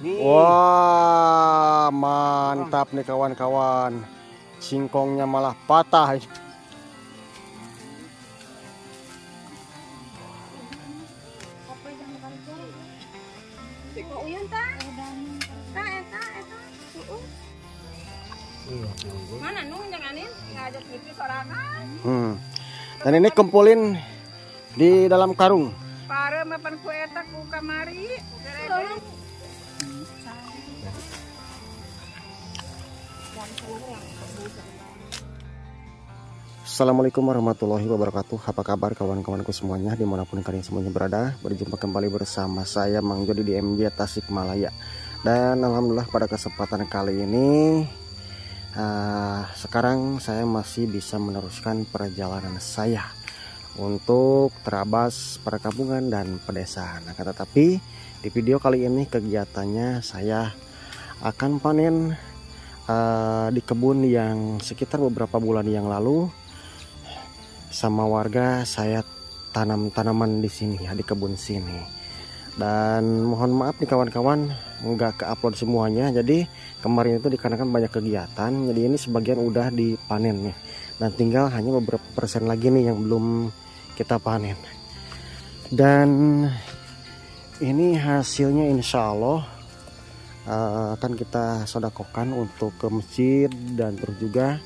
Wah, mantap nih kawan-kawan. Singkongnya malah patah. Mana nung janganin ngajak gitu sorangan. Dan ini kumpulin di dalam karung. Pare mapan ku eta ku kamari. Assalamualaikum warahmatullahi wabarakatuh. Apa kabar kawan-kawanku semuanya dimanapun kalian semuanya berada. Berjumpa kembali bersama saya Mang Jody di MJ Tasikmalaya. Dan alhamdulillah pada kesempatan kali ini sekarang saya masih bisa meneruskan perjalanan saya untuk terabas perkampungan dan pedesaan. Nah, tetapi di video kali ini kegiatannya saya akan panen di kebun yang sekitar beberapa bulan yang lalu sama warga saya tanam tanaman di sini ya, di kebun sini. Dan mohon maaf nih kawan-kawan, nggak ke-upload semuanya. Jadi kemarin itu dikarenakan banyak kegiatan, jadi ini sebagian udah dipanen nih. Dan tinggal hanya beberapa persen lagi nih yang belum kita panen. Dan ini hasilnya insya Allah akan kita sodakokan untuk ke masjid dan terus juga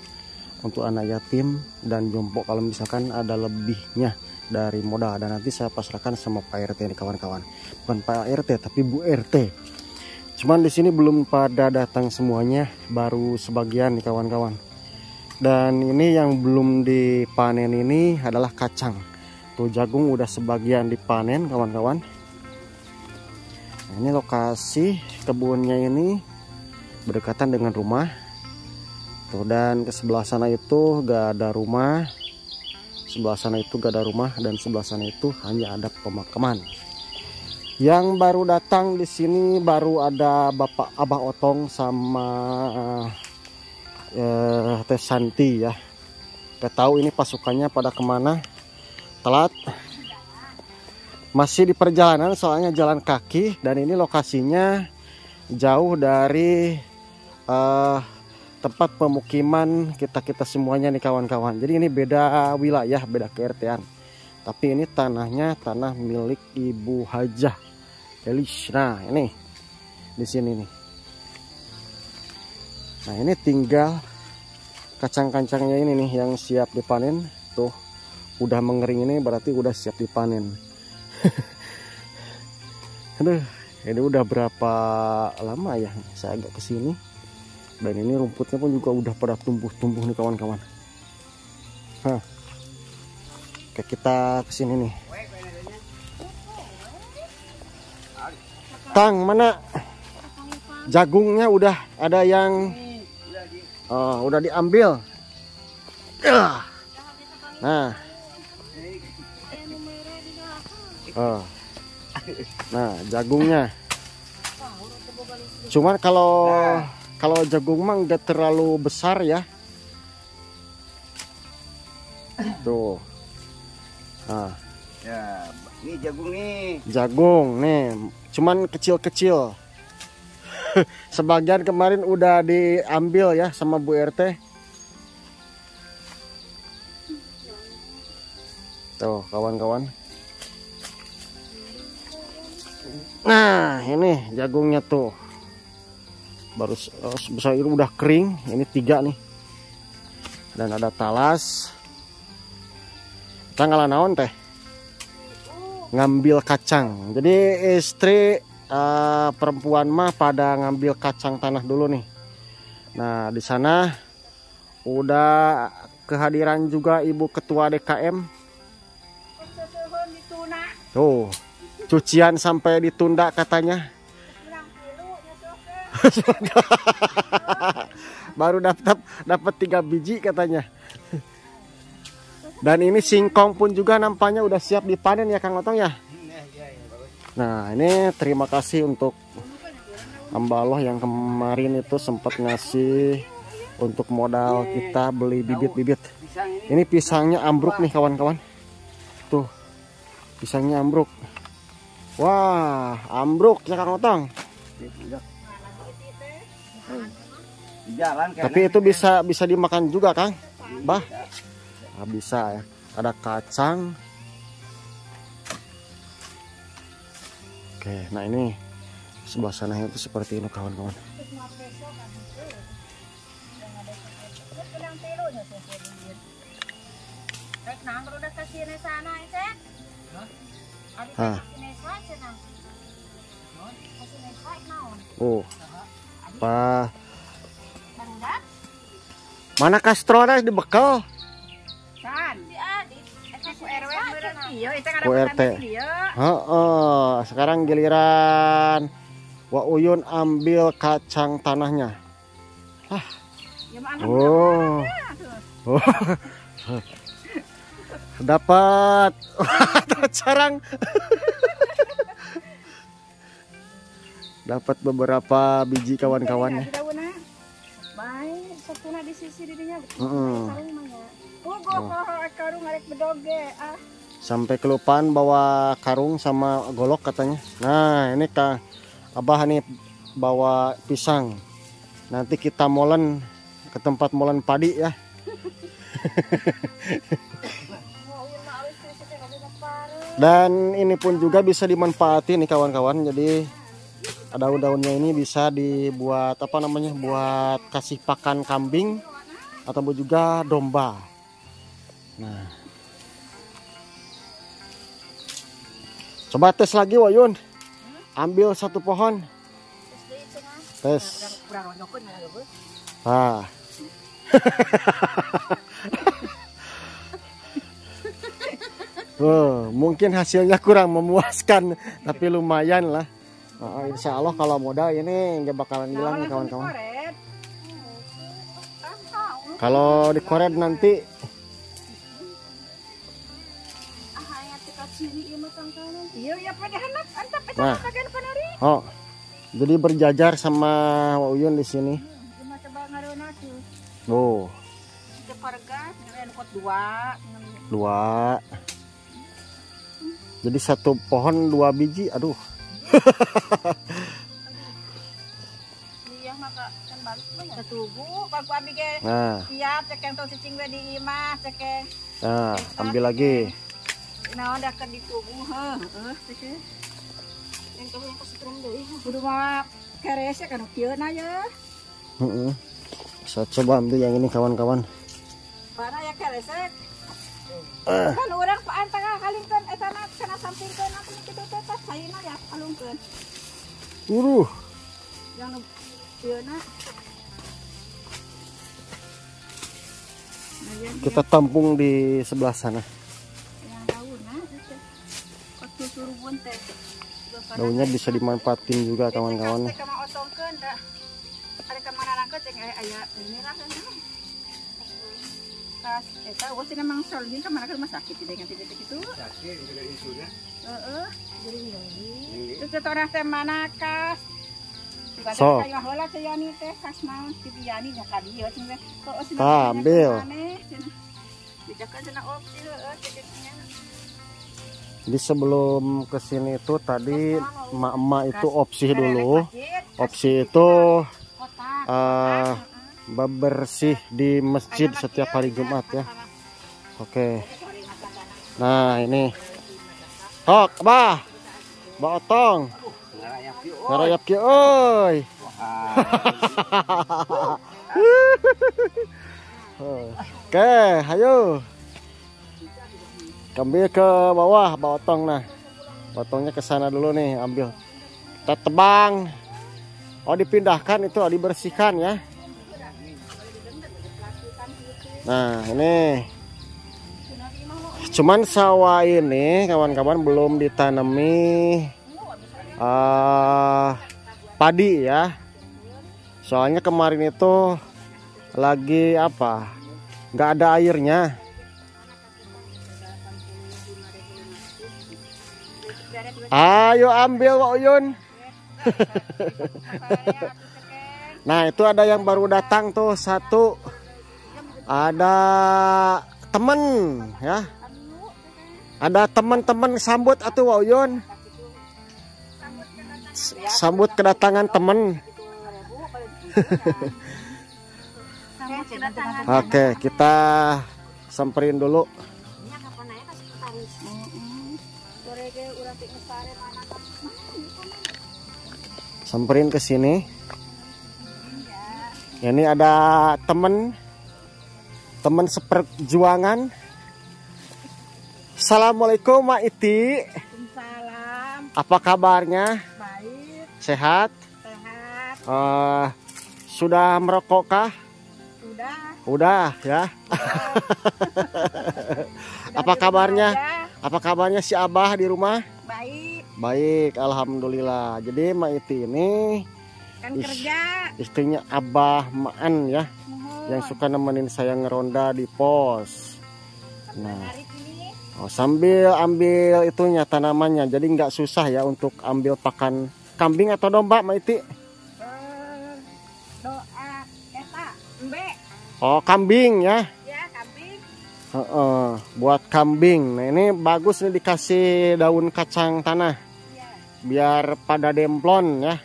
untuk anak yatim dan jompo kalau misalkan ada lebihnya dari modal. Dan nanti saya pasrahkan sama Pak RT nih kawan-kawan. Bukan Pak RT tapi Bu RT. Cuman di sini belum pada datang semuanya, baru sebagian nih kawan-kawan. Dan ini yang belum dipanen ini adalah kacang. Tuh jagung udah sebagian dipanen kawan-kawan. Nah, ini lokasi kebunnya ini berdekatan dengan rumah. Tuh, dan ke sebelah sana itu gak ada rumah. Sebelah sana itu gak ada rumah dan sebelah sana itu hanya ada pemakaman. Yang baru datang di sini baru ada Bapak Abah Otong sama Teh Santi ya. Gak tahu ini pasukannya pada kemana. Telat. Masih di perjalanan soalnya jalan kaki dan ini lokasinya jauh dari tempat pemukiman kita semuanya nih kawan-kawan. Jadi ini beda wilayah, beda KRT-an. Tapi ini tanahnya tanah milik Ibu Hajah Elis. Nah, ini di sini nih. Nah, ini tinggal kacang-kacangnya ini nih yang siap dipanen. Tuh, udah mengering ini berarti udah siap dipanen. Aduh, ini udah berapa lama ya saya agak kesini. Dan ini rumputnya pun juga udah pada tumbuh-tumbuh nih kawan-kawan. Oke, kita kesini nih. Tang, mana jagungnya? Udah ada yang udah diambil. Nah, nah jagungnya. Cuman kalau jagung mah nggak terlalu besar ya. Tuh. Nah. Ya, ini jagung nih. Jagung nih, cuman kecil-kecil. Sebagian kemarin udah diambil ya sama Bu RT. Tuh, kawan-kawan. Nah, ini jagungnya tuh. Baru besar itu udah kering. Ini 3 nih. Dan ada talas. Kita ngalah naon teh, ngambil kacang. Jadi istri perempuan mah pada ngambil kacang tanah dulu nih. Nah, di sana udah kehadiran juga Ibu Ketua DKM. Tuh, cucian sampai ditunda katanya. Baru dapat 3 biji katanya. Dan ini singkong pun juga nampaknya udah siap dipanen ya Kang Otong ya. Nah, ini terima kasih untuk hamba Allah yang kemarin itu sempat ngasih untuk modal kita beli bibit-bibit. Ini pisangnya ambruk nih kawan-kawan. Tuh, pisangnya ambruk. Wah, ambruk ya Kang Otong. Di jalan kan. Tapi itu bisa dimakan juga, Kang. Bah. Nah, bisa ya. Ada kacang. Oke, nah ini sebelah sana itu seperti ini kawan-kawan. Oh, apa? Mana kastronya di bekal? Ku RT. Sekarang giliran Wak Uyun ambil kacang tanahnya. Oh. Dapat carang. Dapat beberapa biji kawan-kawannya. Sampai kelupaan bawa karung sama golok katanya. Nah ini Kak Abah nih bawa pisang. Nanti kita molen ke tempat molen padi ya. Dan ini pun juga bisa dimanfaatin nih kawan-kawan. Jadi daun-daunnya ini bisa dibuat apa namanya? Buat kasih pakan kambing atau juga domba. Nah, coba tes lagi Wayun. Ambil satu pohon. Tes. Ah. Mungkin hasilnya kurang memuaskan, tapi lumayan lah. Insya Allah kalau modal ini nggak bakalan hilang ya kawan-kawan. Kalau dikoret nanti nah, oh, jadi berjajar sama Wak Uyun di sini. Oh, dua. Jadi satu pohon 2 biji, aduh. Nah, ambil lagi. Saya coba ambil yang ini kawan-kawan. Kan orang paan tengah kalingkeun eta kana sampingkeun nanti kitu teh tas saina ya kalungkeun. Yang tieuna. Kita tampung di sebelah sana. Yang daunna itu. Waktu surubun teh. Daunnya bisa dimanfaatin juga kawan-kawan. Ada kemana nangkeun cek aya ini lah kan. Tas eta wes memang solin kemana ke rumah sakit dengan titik itu. Sakit juga isunya. Jadi ini. Terus orang teh mana kas? So. Kayak heula cayani teh kas naon si Biani nya ka dieu cenah. Ambil. Dijakan cenah opsi ceknya. Jadi sebelum kesini itu tadi emak-emak itu opsi dulu. Opsi itu bebersih di masjid setiap hari Jumat ya. Oke. Nah ini. Tok, bah. Baotong. Ngarayap ki euy. Oke, ayo. Ambil ke bawah baotong nah. Baotongnya ke sana dulu nih, ambil. Kita tebang. Oh, dipindahkan itu, dibersihkan ya. Nah ini cuman sawah ini kawan-kawan belum ditanami padi ya, soalnya kemarin itu lagi apa, nggak ada airnya. Ayo ambil Wak Uyun. Nah itu ada yang baru datang tuh satu. Ada temen ya, ada teman-teman sambut atuh Wak Uyun. sambut kedatangan teman. Oke, kita samperin dulu. Samperin ke sini. Ini ada teman seperjuangan. Assalamualaikum Mak Iti. Waalaikumsalam. Apa kabarnya? Baik. Sehat? Sehat. Sudah merokok kah? Udah. Ya. Apa kabarnya? Apa kabarnya si Abah di rumah? Baik. Baik, alhamdulillah. Jadi Mak Iti ini Kan kerja. istrinya Abah Maan ya, yang suka nemenin saya ngeronda di pos. Nah, sambil ambil itunya tanamannya, jadi nggak susah ya untuk ambil pakan kambing atau domba, Mak Iti. Doa eta embe. Oh, kambing ya. Ya, kambing. Buat kambing. Nah, ini bagus nih dikasih daun kacang tanah. Iya. Biar pada demplon ya.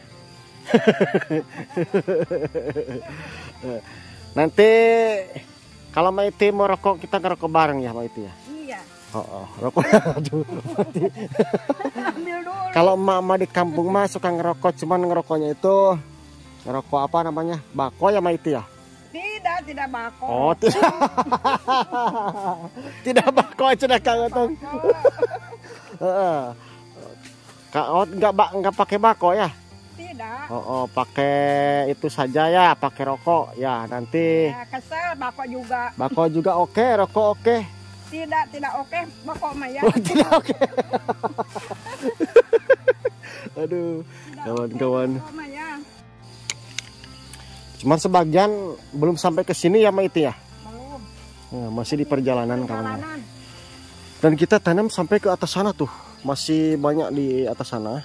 Nanti kalau Mak Iti mau rokok, kita ngerokok bareng ya Mak Iti ya. Iya. Rokoknya aduh. Ambil dulu. Kalau emak-emak di kampung mah suka ngerokok, cuman ngerokoknya itu ngerokok apa namanya? Bako ya Mak Iti ya? Tidak bako. Oh, tidak. Tidak bako sudah Kang Otong. Kak Ot enggak pakai bako ya? Tidak. Pakai itu saja ya, pakai rokok ya. Nanti Ya, kesel bako juga. bako juga oke, rokok oke. Tidak oke, bako mah ya. Tidak oke. Aduh, kawan-kawan. Bako mah ya. Cuman sebagian belum sampai ke sini ya Mak Iti ya. Belum. Nah, masih di perjalanan kawan. Jalanan. Dan kita tanam sampai ke atas sana tuh, masih banyak di atas sana.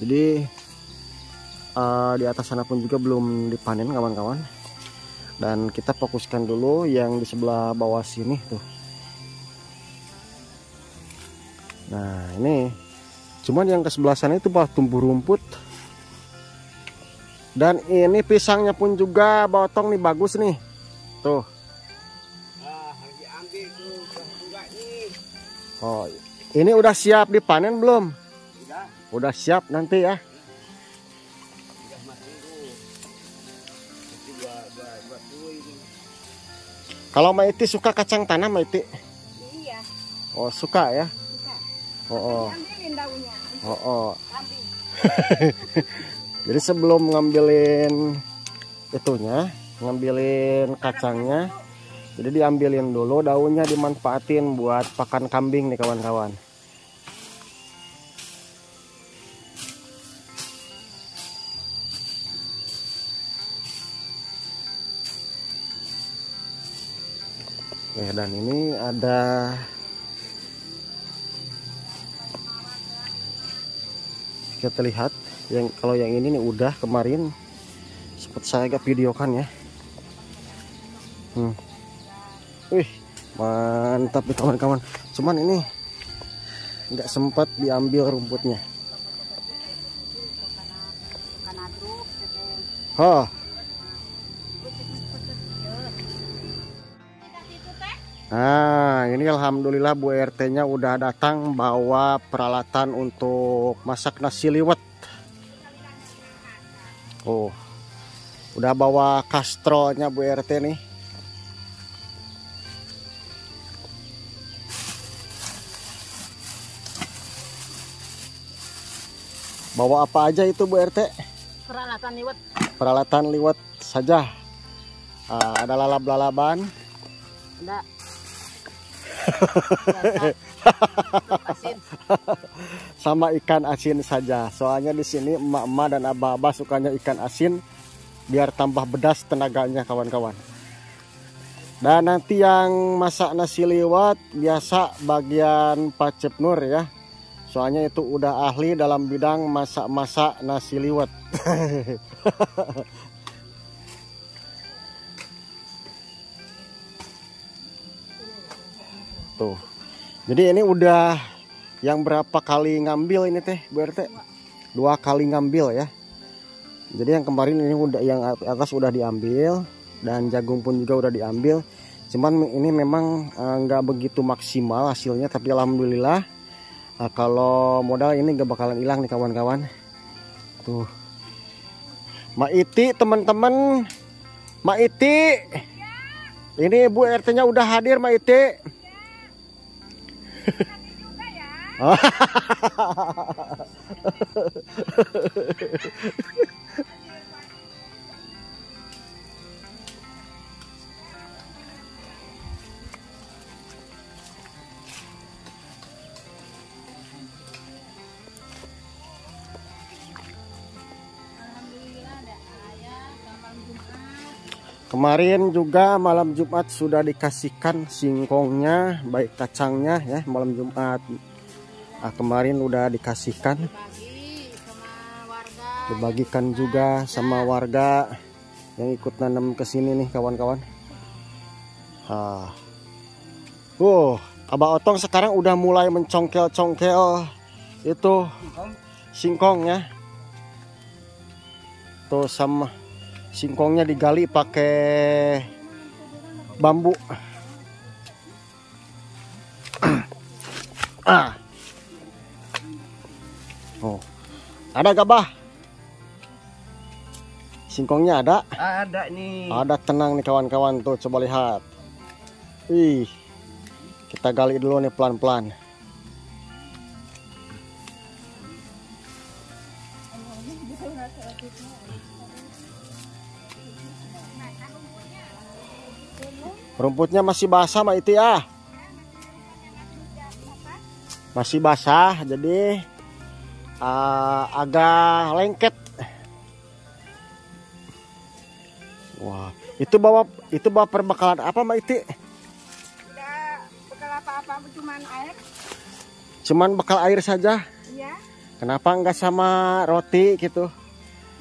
Jadi di atas sana pun juga belum dipanen kawan-kawan. Dan kita fokuskan dulu yang di sebelah bawah sini tuh. Nah ini, cuman yang ke sebelah sana itu malah tumbuh rumput. Dan ini pisangnya pun juga botong nih, bagus nih. Tuh. Lagi ambil tuh enggak nih. Oh, ini udah siap dipanen belum? Udah. Udah siap nanti ya. Udah masuk tuh. Itu buat tuh ini. Kalau Mak Iti suka kacang tanah Mak Iti? Iya. Oh suka ya? Bisa. Oh. Ambilin daunnya. Kambing. Jadi sebelum ngambilin itunya, ngambilin kacangnya, jadi diambilin dulu daunnya, dimanfaatin buat pakan kambing nih kawan-kawan. Oke, dan ini ada kita lihat yang kalau yang ini nih udah kemarin sempat saya agak videokan ya. Wih, mantap nih kawan-kawan. Cuman ini nggak sempat diambil rumputnya. Nah, ini alhamdulillah Bu RT-nya udah datang bawa peralatan untuk masak nasi liwet. Oh, udah bawa kastronya Bu RT nih. Bawa apa aja itu Bu RT? Peralatan liwet. Peralatan liwet saja. Ada lalap-lalaban. Ada. Sama ikan asin saja. Soalnya di sini emak-emak dan abah-abah sukanya ikan asin biar tambah pedas tenaganya kawan-kawan. Dan nanti yang masak nasi liwet biasa bagian Pak Cep Nur ya. Soalnya itu udah ahli dalam bidang masak-masak nasi liwet. Tuh. Jadi ini udah yang berapa kali ngambil ini teh Bu RT? 2 kali ngambil ya. Jadi yang kemarin ini udah, yang atas udah diambil dan jagung pun juga udah diambil. Cuman ini memang nggak begitu maksimal hasilnya, tapi alhamdulillah kalau modal ini nggak bakalan hilang nih kawan-kawan. Tuh, Mak Iti teman-teman, Mak Iti, ini Bu RT-nya udah hadir Mak Iti. Kemarin juga malam Jumat sudah dikasihkan singkongnya, baik kacangnya ya, malam Jumat. Kemarin udah dikasihkan, dibagikan juga sama warga yang ikut nanam ke sini nih kawan-kawan. Abah Otong sekarang udah mulai mencongkel-congkel itu singkong ya. Tuh, sama singkongnya digali pakai bambu. Oh, ada gabah? Singkongnya ada? Ada nih. Ada, tenang nih kawan-kawan, tuh coba lihat. Ih, kita gali dulu nih pelan-pelan. Rumputnya masih basah Mak Iti ya. Masih basah, jadi agak lengket. Wah, itu bawa perbekalan apa Mak Iti? Tidak bekal apa-apa, cuman air. Cuman bekal air saja. Iya. Kenapa enggak sama roti gitu?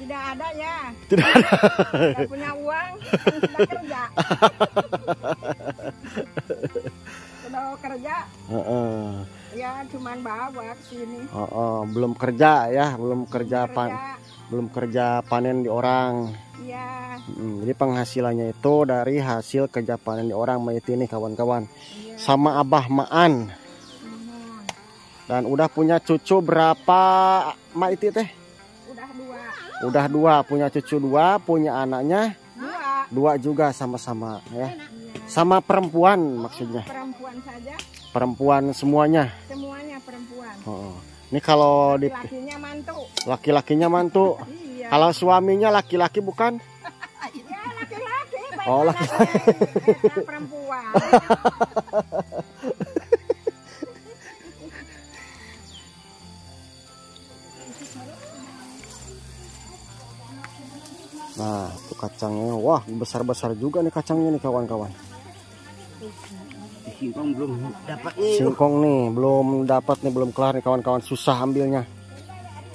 Tidak ada ya. Tidak ada. Tidak punya uang, kan sudah kerja. Sudah kerja. Ya cuman bawa ke sini. Belum kerja ya, belum kerja panen di orang. Iya. Jadi penghasilannya itu dari hasil kerja panen di orang Mak Iti nih kawan-kawan. Iya. Sama Abah Maan. Dan udah punya cucu berapa Mak Iti teh? Udah 2, punya cucu 2, punya anaknya 2 juga sama-sama ya. Sama perempuan maksudnya. Perempuan saja. Perempuan semuanya. Semuanya perempuan. Ini kalau di laki-lakinya mantu. Laki-lakinya mantu. Iya. Kalau suaminya laki-laki bukan? Ya laki-laki. Oh, laki-laki. Perempuan. Nah, itu kacangnya. Wah, besar-besar juga nih kacangnya nih kawan-kawan. Singkong belum dapat nih. Singkong nih belum dapat nih, belum kelar nih kawan-kawan, susah ambilnya.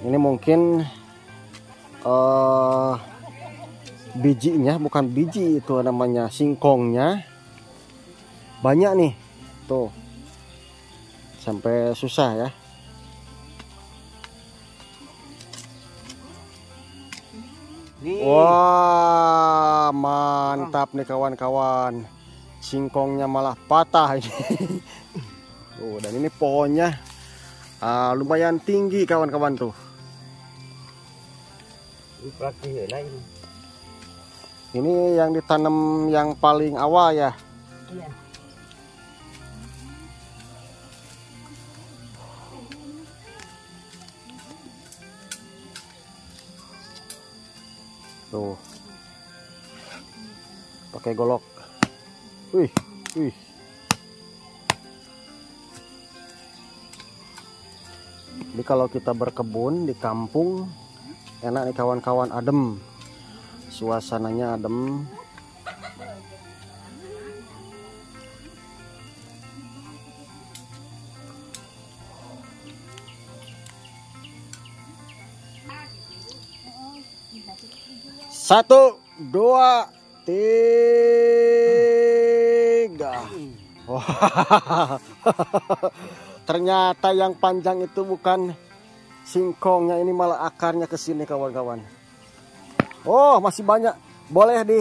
Ini mungkin bijinya, bukan biji itu namanya, singkongnya banyak nih. Tuh. Sampai susah ya. Nih. Wah, mantap nih kawan-kawan. Singkongnya malah patah ini. Dan ini pohonnya lumayan tinggi kawan-kawan tuh. Ini yang ditanam yang paling awal ya. Iya. Tuh. Pakai golok. Wih. Jadi kalau kita berkebun di kampung enak nih kawan-kawan, adem. Suasananya adem. Satu, 2, 3. Wah. Ternyata yang panjang itu bukan singkongnya ini malah akarnya ke sini kawan-kawan. Oh, masih banyak. Boleh di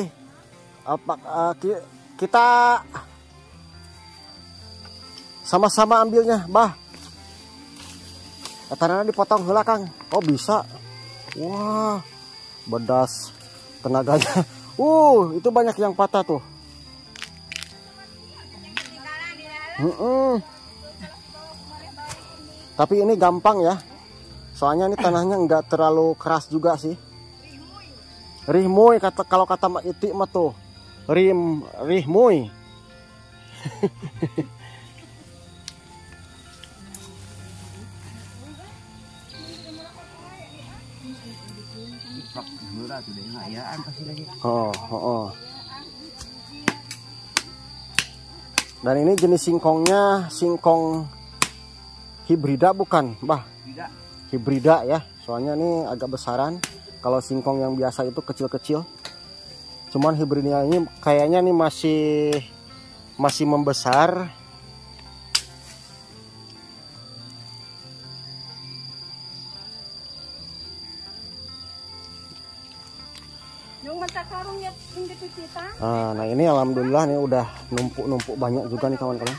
kita sama-sama ambilnya, Bah. Tanahnya dipotong heula, Kang. Oh, bisa. Wah, bedas tenaganya. Itu banyak yang patah tuh. Tapi ini gampang ya. Soalnya ini tanahnya nggak terlalu keras juga sih. Rihmuy kalau kata Mak Iti mah tuh. Rihmuy. Oh. Dan ini jenis singkongnya singkong hibrida bukan, Bah? Hibrida ya. Soalnya ini agak besaran. Kalau singkong yang biasa itu kecil-kecil. Cuman hibridnya ini kayaknya nih masih membesar. Nah ini alhamdulillah nih udah numpuk banyak juga nih kawan-kawan.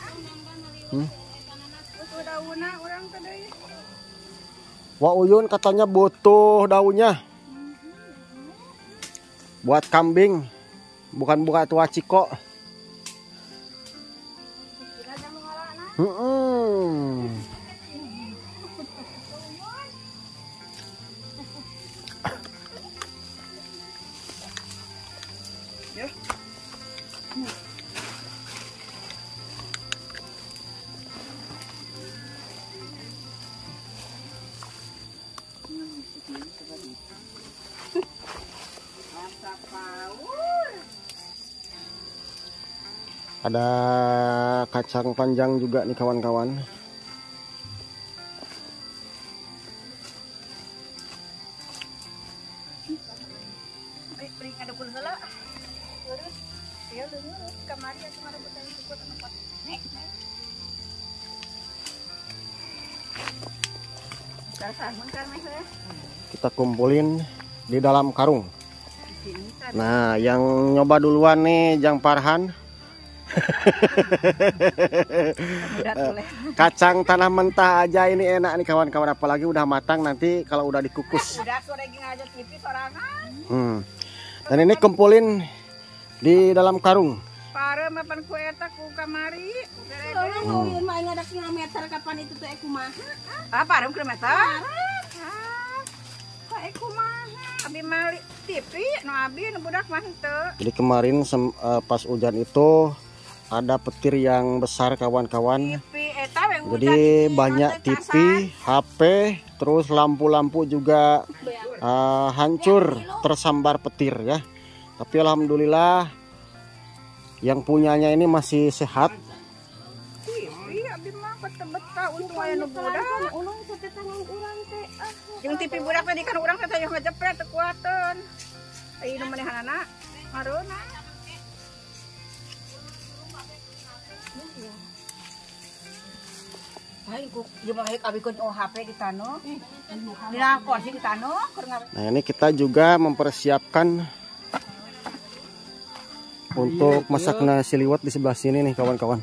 Wah Uyun katanya butuh daunnya buat kambing, bukan buat tua ciko. Ada kacang panjang juga nih kawan-kawan. Kita kumpulin di dalam karung. Nah, yang nyoba duluan nih Jang Farhan. Kacang tanah mentah aja ini enak nih kawan-kawan, apalagi udah matang nanti kalau udah dikukus. Dan ini kumpulin di dalam karung. Pare mapan ku eta ku kamari. Ulun mah ada kilometer kapan itu teh kumaha? Pare kilometer. Ka kumaha? Abi mali TV nu abi nu budak mah henteu. Jadi kemarin pas hujan itu ada petir yang besar kawan-kawan. Jadi banyak TV, HP, terus lampu-lampu juga hancur tersambar petir ya. Tapi alhamdulillah yang punyanya ini masih sehat. Yang TV budak tadi kan urang teh yang ngejepret teu kuateun. Ai nu manehanana marona. Nah ini kita juga mempersiapkan untuk masak nasi liwet di sebelah sini nih kawan-kawan.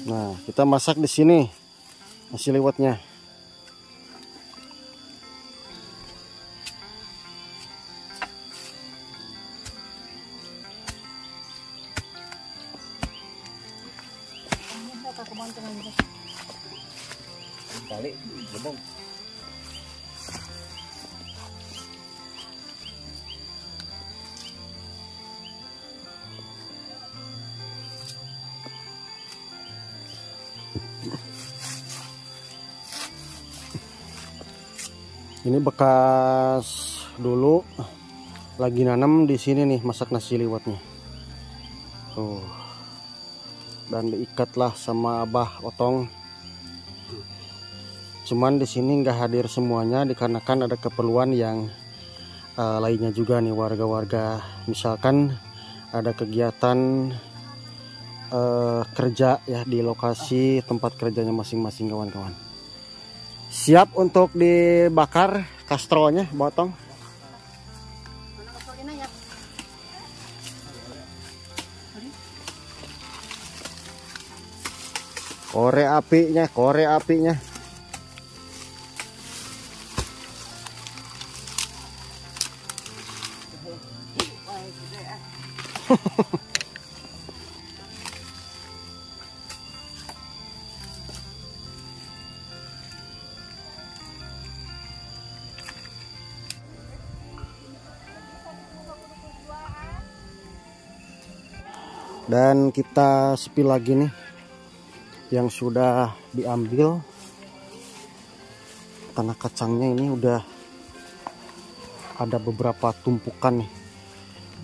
Nah, kita masak di sini nasi liwetnya. Kali, gebong. Ini bekas dulu lagi nanam di sini nih masak nasi liwetnya. Dan diikatlah sama Abah Otong Cuman di sini nggak hadir semuanya dikarenakan ada keperluan yang lainnya juga nih warga-warga. Misalkan ada kegiatan kerja ya di lokasi tempat kerjanya masing-masing kawan-kawan. Siap untuk dibakar kastronya, botong. Korek apinya, korek apinya. Dan kita sepil lagi nih yang sudah diambil. Tanah kacangnya ini udah ada beberapa tumpukan nih,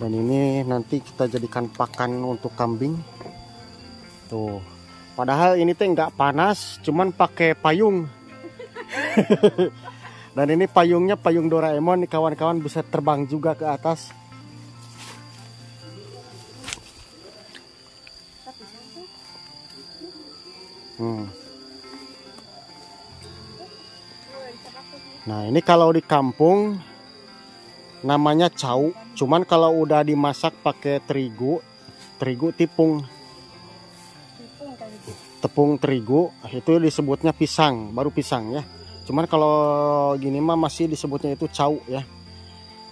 dan ini nanti kita jadikan pakan untuk kambing tuh. Padahal ini teh nggak panas, cuman pakai payung. Dan ini payungnya payung Doraemon nih kawan-kawan, bisa terbang juga ke atas. Nah ini kalau di kampung namanya cau, cuman kalau udah dimasak pakai terigu tepung terigu itu disebutnya pisang, baru pisang ya. Cuman kalau gini mah masih disebutnya itu cau ya.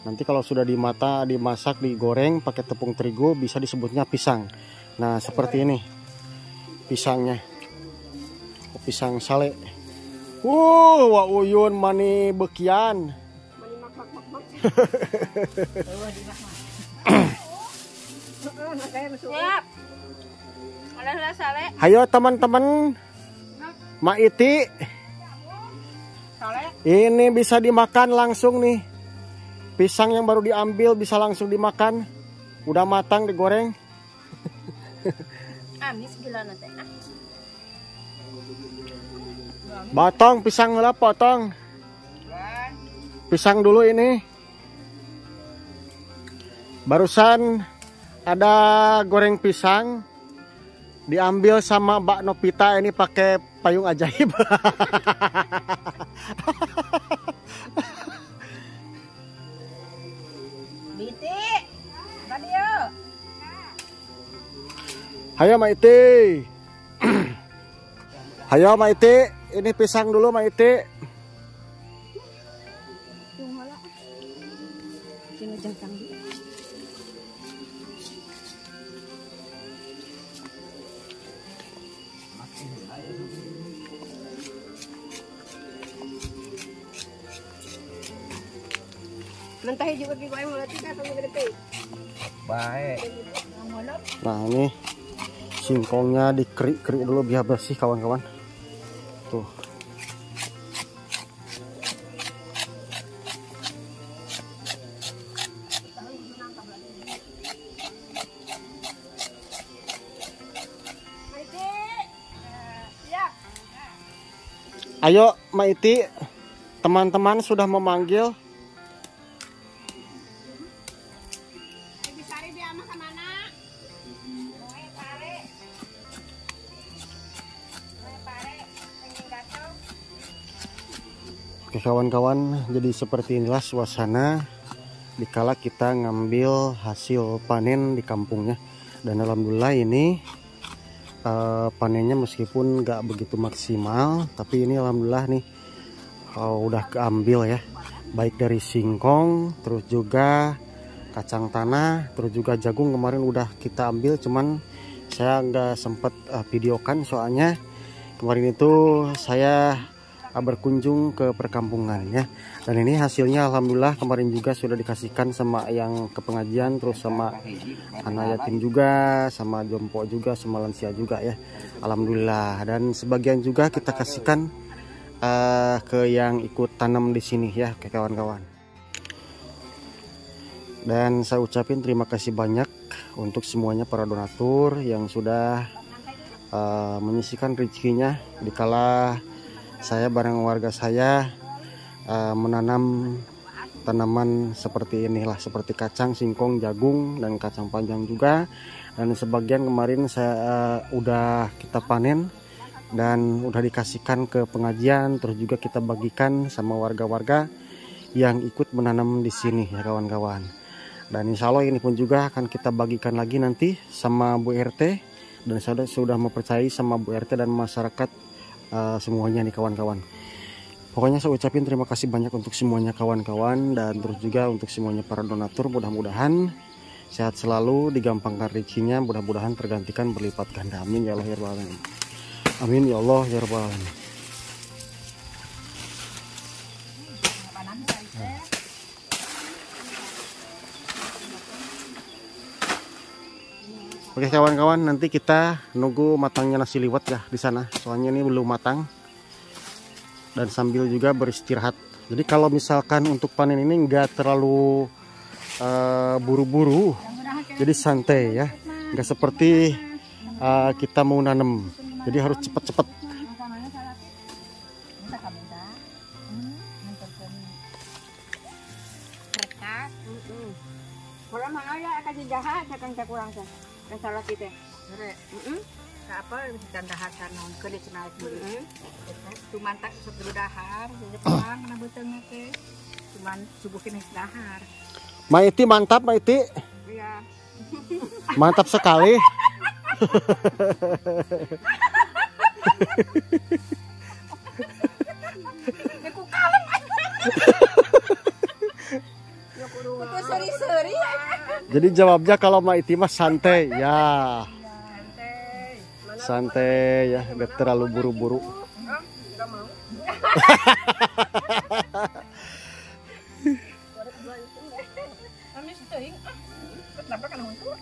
Nanti kalau sudah dimasak, digoreng pakai tepung terigu bisa disebutnya pisang. Nah seperti ini pisangnya, pisang sale. Wa uyun mani bekian. Hayo teman-teman, Mak Iti, ini bisa dimakan langsung nih. Pisang yang baru diambil bisa langsung dimakan. Udah matang digoreng. Amis gila nanti. Potong pisang lah, potong. Pisang dulu ini. Barusan ada goreng pisang. Diambil sama Mbak Novita ini pakai payung ajaib. Biti. Tadi yuk. Hayo Maiti. Hayo Maiti, ini pisang dulu Maiti. Mentahi juga di goyang mulai tiga atau gede. Baik. Nah ini singkongnya dikerik-kerik dulu biar bersih kawan-kawan. Tuh. Ayo Maiti, teman-teman sudah memanggil. Oke kawan-kawan, jadi seperti inilah suasana dikala kita ngambil hasil panen di kampungnya. Dan alhamdulillah ini panennya meskipun nggak begitu maksimal, tapi ini alhamdulillah nih udah keambil ya, baik dari singkong, terus juga kacang tanah, terus juga jagung kemarin udah kita ambil, cuman saya nggak sempet videokan soalnya kemarin itu saya berkunjung ke perkampungannya. Dan ini hasilnya alhamdulillah kemarin juga sudah dikasihkan sama yang ke pengajian, terus sama anak yatim juga, sama jompo juga, sama lansia juga ya, alhamdulillah. Dan sebagian juga kita kasihkan ke yang ikut tanam di sini ya ke kawan-kawan. Dan saya ucapin terima kasih banyak untuk semuanya para donatur yang sudah menyisihkan rezekinya dikala saya bareng warga saya menanam tanaman seperti inilah, seperti kacang, singkong, jagung, dan kacang panjang juga. Dan sebagian kemarin saya udah kita panen dan udah dikasihkan ke pengajian, terus juga kita bagikan sama warga-warga yang ikut menanam di sini ya kawan-kawan. Dan insya Allah ini pun juga akan kita bagikan lagi nanti sama Bu RT, dan saya sudah mempercayai sama Bu RT dan masyarakat semuanya nih kawan-kawan. Pokoknya saya ucapin terima kasih banyak untuk semuanya kawan-kawan, dan terus juga untuk semuanya para donatur. Mudah-mudahan sehat selalu, digampangkan rezekinya, mudah-mudahan tergantikan berlipat ganda. Amin ya Allah ya Rabbal alamin. Amin ya Allah ya Rabbal alamin. Oke kawan-kawan, nanti kita nunggu matangnya nasi liwet ya di sana. Soalnya ini belum matang. Dan sambil juga beristirahat. Jadi kalau misalkan untuk panen ini enggak terlalu buru-buru, jadi santai ya, enggak seperti kita mau nanam, jadi harus cepat-cepat. Kalau mana ya akan jahat akan kurang kan salah kita. Apa bisa dahakan non kulit naik dulu. Cuman tak sebelum dahar, jadi perang kena betulnya teh. Cuman subuhin dahar. Maiti mantap Maiti. Iya. Mantap sekali. Aku kalem. Itu seri-seri. Jadi jawabnya kalau Maiti mah santai ya. Santai ya, gak terlalu buru-buru. Enggak mau. Kenapa kan untuk?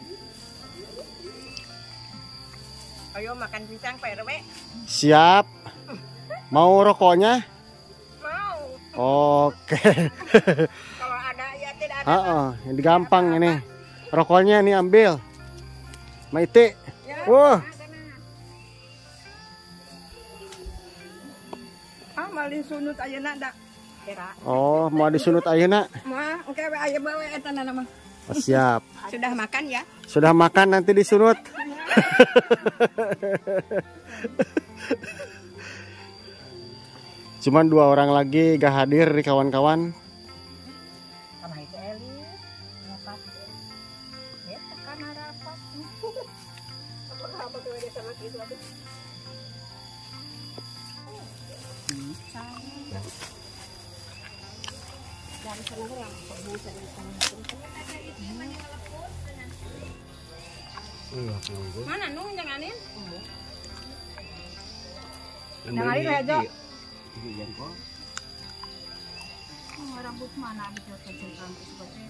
Ayo makan pisang Pak RW. Siap. Mau rokoknya? Mau. Oke. Kalau ada ya tidak ada. Ini gampang ini. Rokoknya nih ambil. Maiti. Ya, Wah. Mau disunut ayeuna da. Kira. Oh, mau disunut ayeuna? Moal engke we aya bae eta nama. Siap. Sudah makan ya? Sudah makan, nanti disunut. Cuman 2 orang lagi gak hadir nih kawan-kawan. Sama itu Eli. Rapat. Ya, tekan rapat. Apa tuh dia sama itu apa? Dari sana orang bisa dari sana. Mana nung janganin? Janganin aja. Rambut mana kecil rambut seperti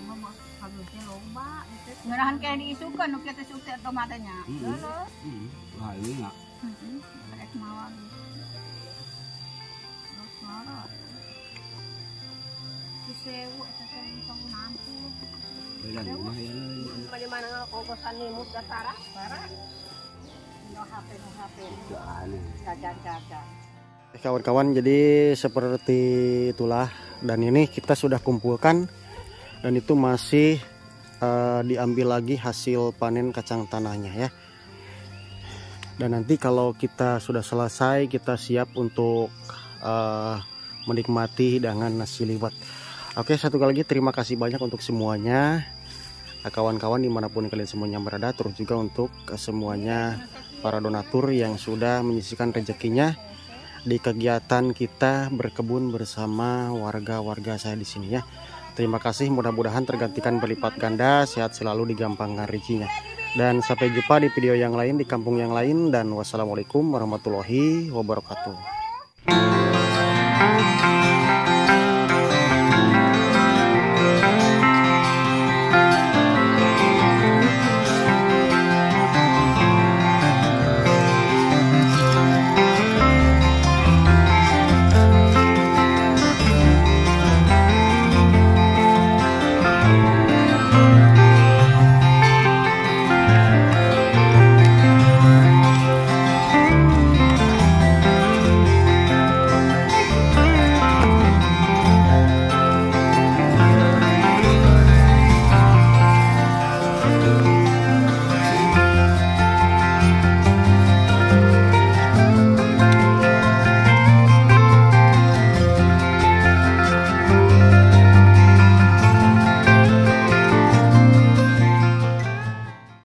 mama habisnya lomba itu. Ngerahan kayak diisukan nu kita sukses atau matanya. Lolo. Wah, ini enggak. Kayak mawar. Terus marah. Sewu eta teh tong nampu. Bagaimana ngokosan nimut datara? Parah. No HP. Jajan. Kawan-kawan, jadi seperti itulah, dan ini kita sudah kumpulkan, dan itu masih diambil lagi hasil panen kacang tanahnya ya. Dan nanti kalau kita sudah selesai, kita siap untuk menikmati dengan nasi liwet. Oke, satu kali lagi terima kasih banyak untuk semuanya kawan-kawan dimanapun kalian semuanya berada, terus juga untuk semuanya para donatur yang sudah menyisihkan rezekinya di kegiatan kita berkebun bersama warga-warga saya di sini ya. Terima kasih, mudah-mudahan tergantikan berlipat ganda, sehat selalu, digampangkan rezekinya. Dan sampai jumpa di video yang lain, di kampung yang lain, dan wassalamualaikum warahmatullahi wabarakatuh.